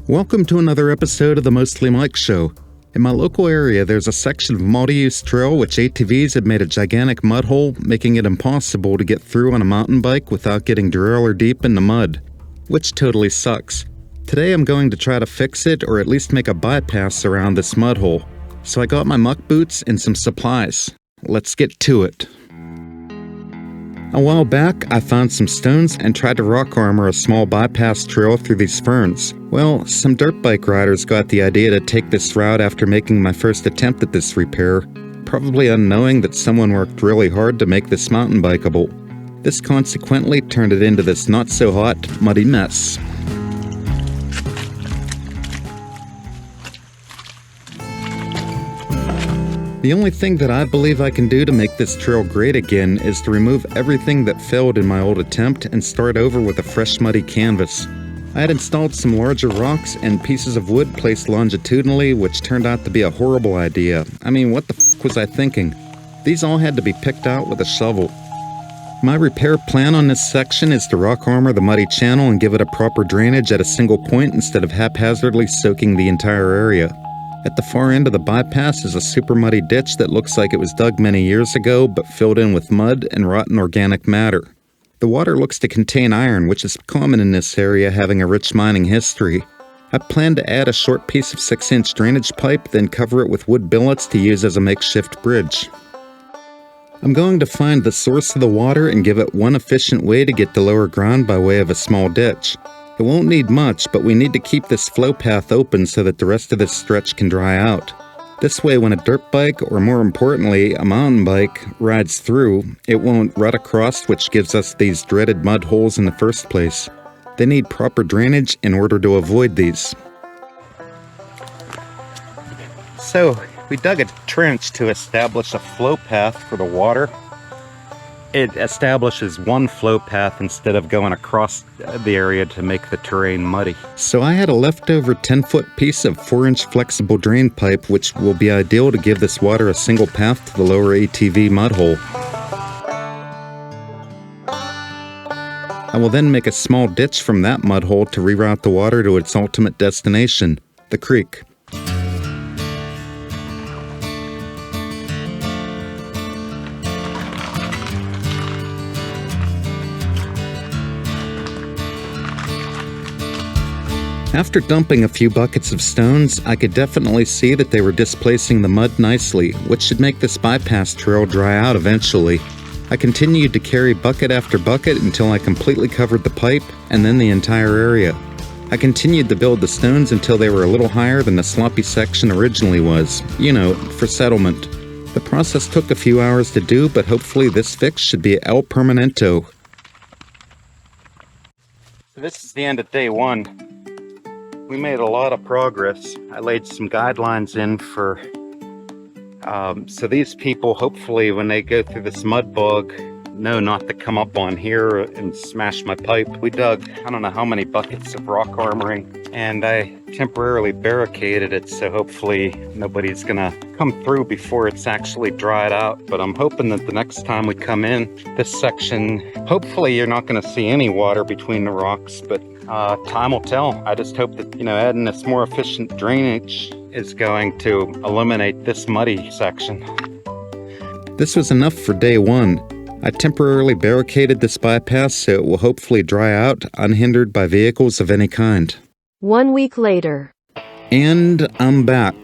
Welcome to another episode of the Mostly Mike Show. In my local area, there's a section of multi-use trail which ATVs have made a gigantic mud hole, making it impossible to get through on a mountain bike without getting derailleur deep in the mud, which totally sucks. Today I'm going to try to fix it or at least make a bypass around this mud hole. So I got my muck boots and some supplies. Let's get to it. A while back, I found some stones and tried to rock armor a small bypass trail through these ferns. Well, some dirt bike riders got the idea to take this route after making my first attempt at this repair, probably unknowing that someone worked really hard to make this mountain bikeable. This consequently turned it into this not-so-hot, muddy mess. The only thing that I believe I can do to make this trail great again is to remove everything that failed in my old attempt and start over with a fresh muddy canvas. I had installed some larger rocks and pieces of wood placed longitudinally, which turned out to be a horrible idea. I mean, what the f*** was I thinking? These all had to be picked out with a shovel. My repair plan on this section is to rock armor the muddy channel and give it a proper drainage at a single point instead of haphazardly soaking the entire area. At the far end of the bypass is a super muddy ditch that looks like it was dug many years ago but filled in with mud and rotten organic matter. The water looks to contain iron, which is common in this area, having a rich mining history. I plan to add a short piece of 6-inch drainage pipe, then cover it with wood billets to use as a makeshift bridge. I'm going to find the source of the water and give it one efficient way to get to lower ground by way of a small ditch. It won't need much, but we need to keep this flow path open so that the rest of this stretch can dry out. This way, when a dirt bike, or more importantly, a mountain bike, rides through, it won't rut across, which gives us these dreaded mud holes in the first place. They need proper drainage in order to avoid these. So, we dug a trench to establish a flow path for the water. It establishes one flow path instead of going across the area to make the terrain muddy. So I had a leftover 10-foot piece of 4-inch flexible drain pipe, which will be ideal to give this water a single path to the lower ATV mud hole. I will then make a small ditch from that mud hole to reroute the water to its ultimate destination, the creek. After dumping a few buckets of stones, I could definitely see that they were displacing the mud nicely, which should make this bypass trail dry out eventually. I continued to carry bucket after bucket until I completely covered the pipe, and then the entire area. I continued to build the stones until they were a little higher than the sloppy section originally was, for settlement. The process took a few hours to do, but hopefully this fix should be el permanento. So this is the end of day one. We made a lot of progress. I laid some guidelines in for, so these people, hopefully, when they go through this mud bog, know not to come up on here and smash my pipe. We dug, I don't know how many buckets of rock armoring, and I temporarily barricaded it, so hopefully nobody's gonna come through before it's actually dried out. But I'm hoping that the next time we come in this section, hopefully you're not gonna see any water between the rocks, but time will tell. I just hope that, adding this more efficient drainage is going to eliminate this muddy section. This was enough for day one. I temporarily barricaded this bypass so it will hopefully dry out unhindered by vehicles of any kind. 1 week later. And I'm back.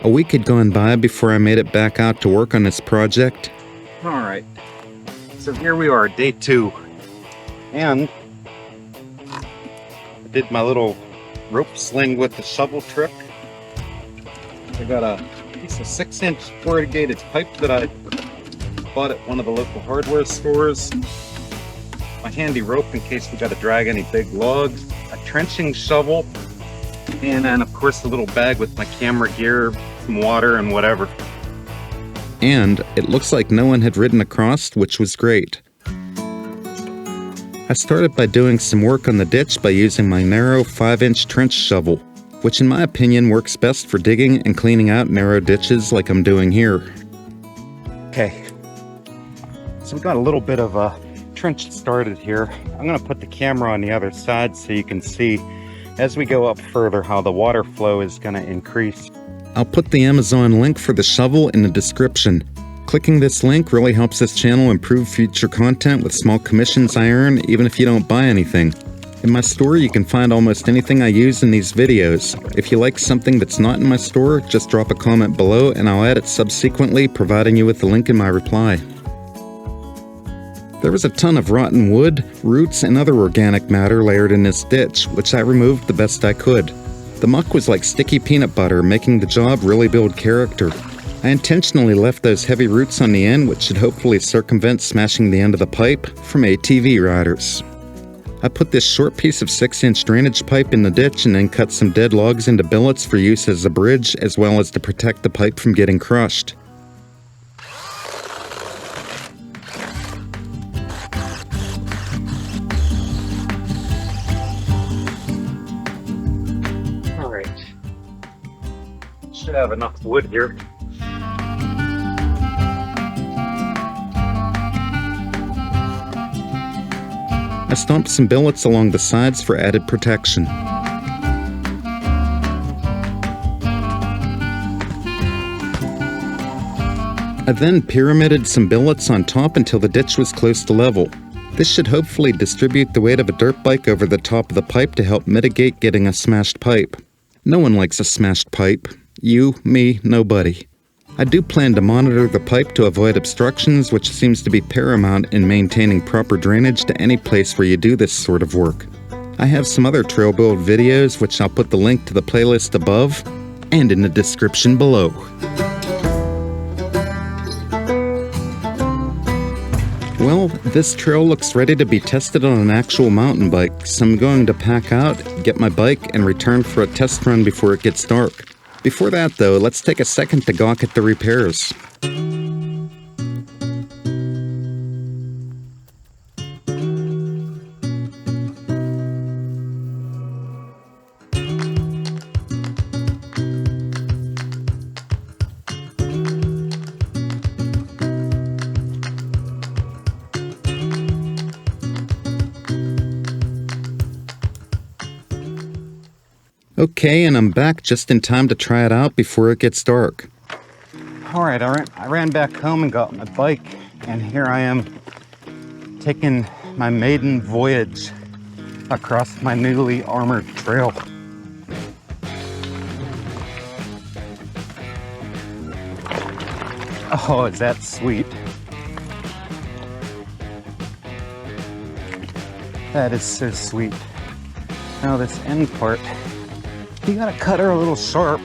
A week had gone by before I made it back out to work on this project. Alright, so here we are, day 2. And I did my little rope sling with the shovel trick. I got a piece of 6-inch corrugated pipe that I bought at one of the local hardware stores. My handy rope in case we got to drag any big logs. A trenching shovel. And then of course the little bag with my camera gear, some water and whatever. And it looks like no one had ridden across, which was great. I started by doing some work on the ditch by using my narrow 5-inch trench shovel, which in my opinion works best for digging and cleaning out narrow ditches like I'm doing here. Okay, so we got a little bit of a trench started here. I'm going to put the camera on the other side so you can see as we go up further how the water flow is going to increase. I'll put the Amazon link for the shovel in the description. Clicking this link really helps this channel improve future content with small commissions I earn even if you don't buy anything. In my store you can find almost anything I use in these videos. If you like something that's not in my store, just drop a comment below and I'll add it subsequently, providing you with the link in my reply. There was a ton of rotten wood, roots, and other organic matter layered in this ditch, which I removed the best I could. The muck was like sticky peanut butter, making the job really build character. I intentionally left those heavy roots on the end, which should hopefully circumvent smashing the end of the pipe from ATV riders. I put this short piece of 6-inch drainage pipe in the ditch and then cut some dead logs into billets for use as a bridge, as well as to protect the pipe from getting crushed. Alright. Should have enough wood here. I stomped some billets along the sides for added protection. I then pyramided some billets on top until the ditch was close to level. This should hopefully distribute the weight of a dirt bike over the top of the pipe to help mitigate getting a smashed pipe. No one likes a smashed pipe. You, me, nobody. I do plan to monitor the pipe to avoid obstructions, which seems to be paramount in maintaining proper drainage to any place where you do this sort of work. I have some other trail build videos, which I'll put the link to the playlist above and in the description below. Well, this trail looks ready to be tested on an actual mountain bike, so I'm going to pack out, get my bike, and return for a test run before it gets dark. Before that, though, let's take a second to gawk at the repairs. Okay, and I'm back just in time to try it out before it gets dark. Alright, I ran back home and got my bike, and here I am taking my maiden voyage across my newly armored trail. Oh, is that sweet? That is so sweet. Now this end part, you gotta cut her a little sharp,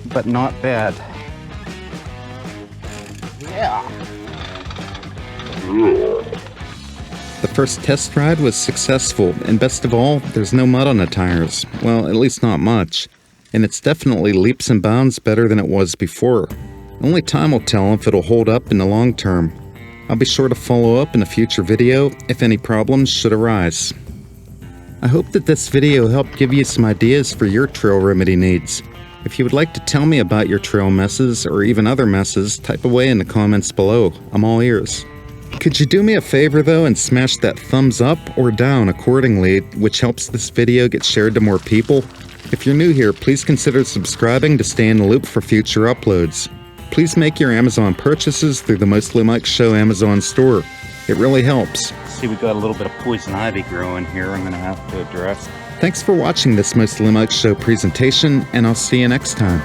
but not bad. Yeah. The first test ride was successful, and best of all, there's no mud on the tires. Well, at least not much. And it's definitely leaps and bounds better than it was before. Only time will tell if it'll hold up in the long term. I'll be sure to follow up in a future video if any problems should arise. I hope that this video helped give you some ideas for your trail remedy needs. If you would like to tell me about your trail messes or even other messes, type away in the comments below. I'm all ears. Could you do me a favor though and smash that thumbs up or down accordingly, which helps this video get shared to more people? If you're new here, please consider subscribing to stay in the loop for future uploads. Please make your Amazon purchases through the Mostly Mike Show Amazon store. It really helps. See, we got a little bit of poison ivy growing here I'm going to have to address. Thanks for watching this Mostly Mike Show presentation, and I'll see you next time.